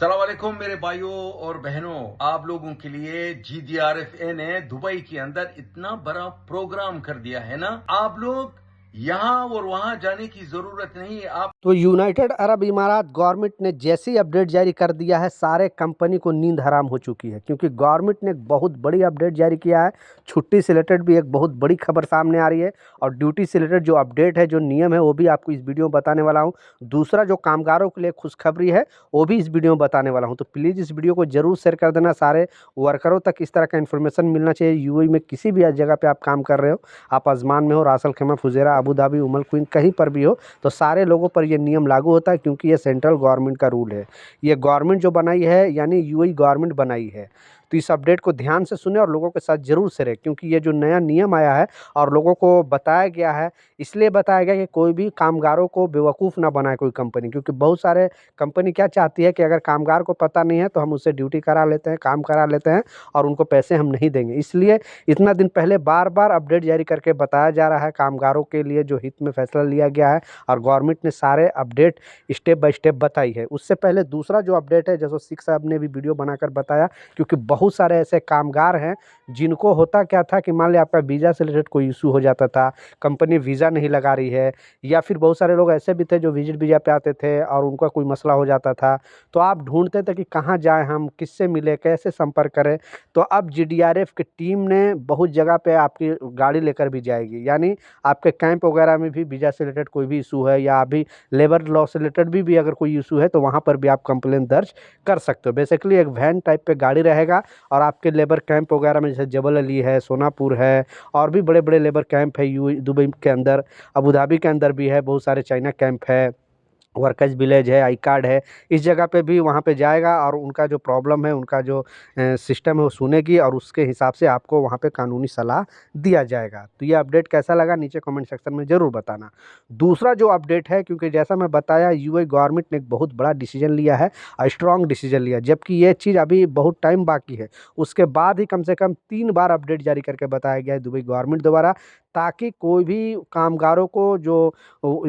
अस्सलाम वालेकुम मेरे भाइयों और बहनों। आप लोगों के लिए GDRFA ने दुबई के अंदर इतना बड़ा प्रोग्राम कर दिया है ना, आप लोग यहाँ और वहां जाने की जरूरत नहीं। आप तो यूनाइटेड अरब इमारात गवर्नमेंट ने जैसे ही अपडेट जारी कर दिया है, सारे कंपनी को नींद हराम हो चुकी है, क्योंकि गवर्नमेंट ने एक बहुत बड़ी अपडेट जारी किया है। छुट्टी से रिलेटेड भी एक बहुत बड़ी खबर सामने आ रही है, और ड्यूटी से रिलेटेड जो अपडेट है, जो नियम है, वो भी आपको इस वीडियो में बताने वाला हूँ। दूसरा जो कामगारों के लिए खुशखबरी है, वो भी इस वीडियो में बताने वाला हूँ। तो प्लीज़ इस वीडियो को जरूर शेयर कर देना, सारे वर्करों तक इस तरह का इन्फॉर्मेशन मिलना चाहिए। यूएई में किसी भी जगह पर आप काम कर रहे हो, आप अजमान में हो, रास अल खैमा, फुजेरा, अबू धाबी, उमल क्वीन, कहीं पर भी हो, तो सारे लोगों पर ये नियम लागू होता है, क्योंकि ये सेंट्रल गवर्नमेंट का रूल है। ये गवर्नमेंट जो बनाई है, यानी यूएई गवर्नमेंट बनाई है। तो इस अपडेट को ध्यान से सुने और लोगों के साथ ज़रूर शेयर, क्योंकि ये जो नया नियम आया है और लोगों को बताया गया है, इसलिए बताया गया कि कोई भी कामगारों को बेवकूफ़ ना बनाए कोई कंपनी। क्योंकि बहुत सारे कंपनी क्या चाहती है कि अगर कामगार को पता नहीं है तो हम उससे ड्यूटी करा लेते हैं, काम करा लेते हैं, और उनको पैसे हम नहीं देंगे। इसलिए इतना दिन पहले बार बार अपडेट जारी करके बताया जा रहा है कामगारों के लिए जो हित में फैसला लिया गया है, और गवर्नमेंट ने सारे अपडेट स्टेप बाय स्टेप बताई है। उससे पहले दूसरा जो अपडेट है, जैसे शेख साहब ने भी वीडियो बनाकर बताया, क्योंकि बहुत सारे ऐसे कामगार हैं जिनको होता क्या था कि मान लिया आपका वीज़ा से रिलेटेड कोई इशू हो जाता था, कंपनी वीज़ा नहीं लगा रही है, या फिर बहुत सारे लोग ऐसे भी थे जो विजिट वीज़ा पे आते थे और उनका कोई मसला हो जाता था, तो आप ढूंढते थे कि कहाँ जाएं, हम किससे मिले, कैसे संपर्क करें। तो अब जीडीआरएफ की टीम ने बहुत जगह पे आपकी गाड़ी लेकर भी जाएगी, यानी आपके कैंप वगैरह में भी वीज़ा से रिलेटेड कोई भी इशू है, या अभी लेबर लॉ से रिलेटेड भी अगर कोई इशू है, तो वहाँ पर भी आप कंप्लेंट दर्ज कर सकते हो। बेसिकली एक वैन टाइप पे गाड़ी रहेगा, और आपके लेबर कैंप वगैरह में जैसे जबल अली है, सोनापुर है, और भी बड़े बड़े लेबर कैंप है दुबई के अंदर, अबू धाबी के अंदर भी है, बहुत सारे चाइना कैंप है, वर्कर्स विलेज है, आई कार्ड है, इस जगह पे भी वहाँ पे जाएगा, और उनका जो प्रॉब्लम है, उनका जो सिस्टम है, वो सुनेगी, और उसके हिसाब से आपको वहाँ पे कानूनी सलाह दिया जाएगा। तो ये अपडेट कैसा लगा, नीचे कमेंट सेक्शन में ज़रूर बताना। दूसरा जो अपडेट है, क्योंकि जैसा मैं बताया, यूएई गवर्नमेंट ने एक बहुत बड़ा डिसीजन लिया है, स्ट्रॉन्ग डिसीजन लिया, जबकि ये चीज़ अभी बहुत टाइम बाकी है। उसके बाद ही कम से कम 3 बार अपडेट जारी करके बताया गया है दुबई गवर्नमेंट द्वारा, ताकि कोई भी कामगारों को जो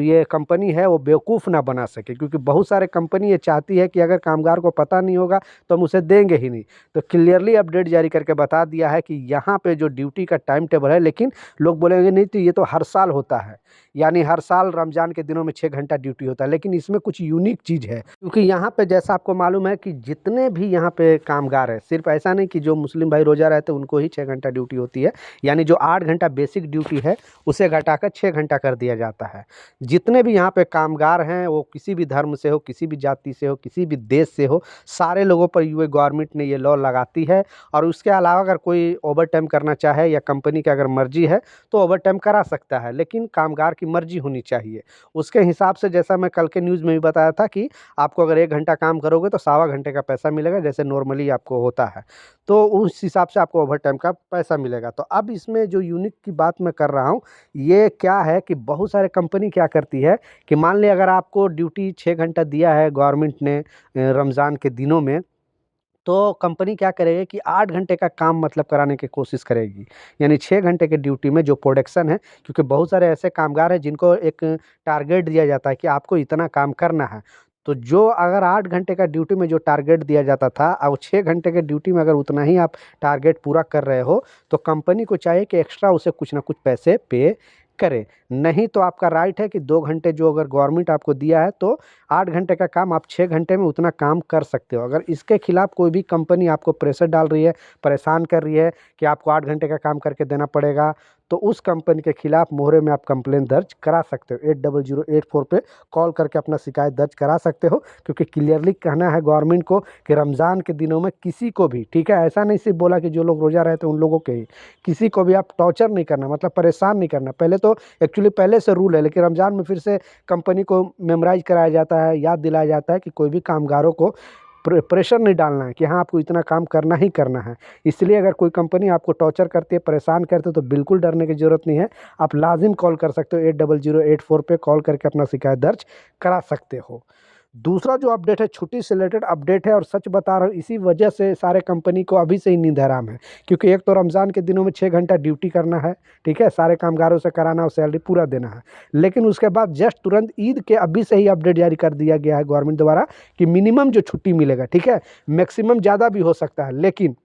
ये कंपनी है वो बेवकूफ़ ना बना सके। क्योंकि बहुत सारे कंपनी ये चाहती है कि अगर कामगार को पता नहीं होगा तो हम उसे देंगे ही नहीं। तो क्लियरली अपडेट जारी करके बता दिया है कि यहाँ पे जो ड्यूटी का टाइम टेबल है, लेकिन लोग बोलेंगे नहीं तो ये तो हर साल होता है, यानी हर साल रमज़ान के दिनों में 6 घंटा ड्यूटी होता है। लेकिन इसमें कुछ यूनिक चीज़ है, क्योंकि यहाँ पे जैसा आपको मालूम है कि जितने भी यहाँ पे कामगार हैं, सिर्फ ऐसा नहीं कि जो मुस्लिम भाई रोज़ा रहते हैं उनको ही 6 घंटा ड्यूटी होती है, यानी जो 8 घंटा बेसिक ड्यूटी है उसे घटाकर 6 घंटा कर दिया जाता है। जितने भी यहाँ पे कामगार हैं, वो किसी भी धर्म से हो, किसी भी जाति से हो, किसी भी देश से हो, सारे लोगों पर यूए गवर्नमेंट ने ये लॉ लगाती है। और उसके अलावा अगर कोई ओवर टाइम करना चाहे, या कंपनी की अगर मर्जी है, तो ओवर टाइम करा सकता है, लेकिन कामगार की मर्जी होनी चाहिए। उसके हिसाब से, जैसा मैं कल के न्यूज़ में भी बताया था कि आपको अगर 1 घंटा काम करोगे तो सवा घंटे का पैसा मिलेगा, जैसे नॉर्मली आपको होता है, तो उस हिसाब से आपको ओवर टाइम का पैसा मिलेगा। तो अब इसमें जो यूनिक की बात मैं कर रहा हूँ, ये क्या है कि बहुत सारे कंपनी क्या करती है कि मान लिया अगर आपको ड्यूटी 6 घंटा दिया है गवर्नमेंट ने रमज़ान के दिनों में, तो कंपनी क्या करेगी कि 8 घंटे का काम मतलब कराने की कोशिश करेगी। यानी 6 घंटे की ड्यूटी में जो प्रोडक्शन है, क्योंकि बहुत सारे ऐसे कामगार हैं जिनको एक टारगेट दिया जाता है कि आपको इतना काम करना है। तो जो अगर 8 घंटे का ड्यूटी में जो टारगेट दिया जाता था, और 6 घंटे के ड्यूटी में अगर उतना ही आप टारगेट पूरा कर रहे हो, तो कंपनी को चाहिए कि एक्स्ट्रा उसे कुछ ना कुछ पैसे पे करे। नहीं तो आपका राइट है कि 2 घंटे जो अगर गवर्नमेंट आपको दिया है, तो 8 घंटे का काम आप 6 घंटे में उतना काम कर सकते हो। अगर इसके खिलाफ कोई भी कंपनी आपको प्रेशर डाल रही है, परेशान कर रही है कि आपको 8 घंटे का काम करके देना पड़ेगा, तो उस कंपनी के खिलाफ मोहरे में आप कंप्लेंट दर्ज करा सकते हो। 80084 पे कॉल करके अपना शिकायत दर्ज करा सकते हो, क्योंकि क्लियरली कहना है गवर्नमेंट को कि रमज़ान के दिनों में किसी को भी, ठीक है, ऐसा नहीं सिर्फ बोला कि जो लोग रोज़ा रहते हैं उन लोगों के ही, किसी को भी आप टॉर्चर नहीं करना, मतलब परेशान नहीं करना। पहले तो एक्चुअली पहले से रूल है, लेकिन रमज़ान में फिर से कंपनी को मेमोराइज़ कराया जाता है, याद दिलाया जाता है कि कोई भी कामगारों को प्रेशर नहीं डालना है कि हाँ आपको इतना काम करना ही करना है। इसलिए अगर कोई कंपनी आपको टॉर्चर करती है, परेशान करती है, तो बिल्कुल डरने की ज़रूरत नहीं है। आप लाजिम कॉल कर सकते हो, 80084 पे कॉल करके अपना शिकायत दर्ज करा सकते हो। दूसरा जो अपडेट है छुट्टी से रिलेटेड अपडेट है, और सच बता रहा हूँ इसी वजह से सारे कंपनी को अभी से ही नींद हराम है, क्योंकि एक तो रमज़ान के दिनों में 6 घंटा ड्यूटी करना है, ठीक है, सारे कामगारों से कराना और सैलरी पूरा देना है। लेकिन उसके बाद जस्ट तुरंत ईद के अभी से ही अपडेट जारी कर दिया गया है गवर्नमेंट द्वारा कि मिनिमम जो छुट्टी मिलेगा, ठीक है, मैक्सिमम ज़्यादा भी हो सकता है, लेकिन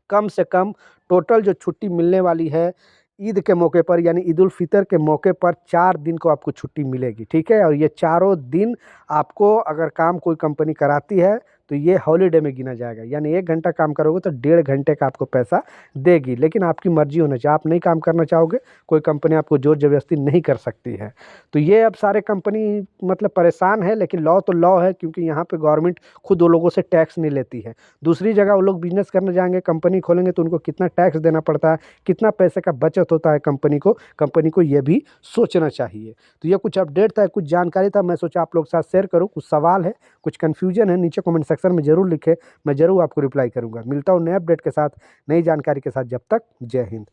कम से कम टोटल जो छुट्टी मिलने वाली है ईद के मौके पर, यानी ईद उल फितर के मौके पर 4 दिन को आपको छुट्टी मिलेगी, ठीक है। और ये चारों दिन आपको अगर काम कोई कंपनी कराती है तो ये हॉलीडे में गिना जाएगा, यानी 1 घंटा काम करोगे तो 1.5 घंटे का आपको पैसा देगी, लेकिन आपकी मर्जी होना चाहिए। आप नहीं काम करना चाहोगे, कोई कंपनी आपको ज़ोर ज़बरदस्ती नहीं कर सकती है। तो ये अब सारे कंपनी मतलब परेशान है, लेकिन लॉ तो लॉ है, क्योंकि यहाँ पे गवर्नमेंट खुद वो लोगों से टैक्स नहीं लेती है। दूसरी जगह वो लोग बिजनेस करने जाएंगे, कंपनी खोलेंगे तो उनको कितना टैक्स देना पड़ता है, कितना पैसे का बचत होता है कंपनी को ये भी सोचना चाहिए। तो ये कुछ अपडेट था, कुछ जानकारी था, मैं सोचा आप लोग के साथ शेयर करूँ। कुछ सवाल है, कुछ कन्फ्यूजन है, नीचे कमेंट सेक्शन में ज़रूर लिखें, मैं ज़रूर आपको रिप्लाई करूँगा। मिलता हूँ नए अपडेट के साथ, नई जानकारी के साथ, जब तक जय हिंद।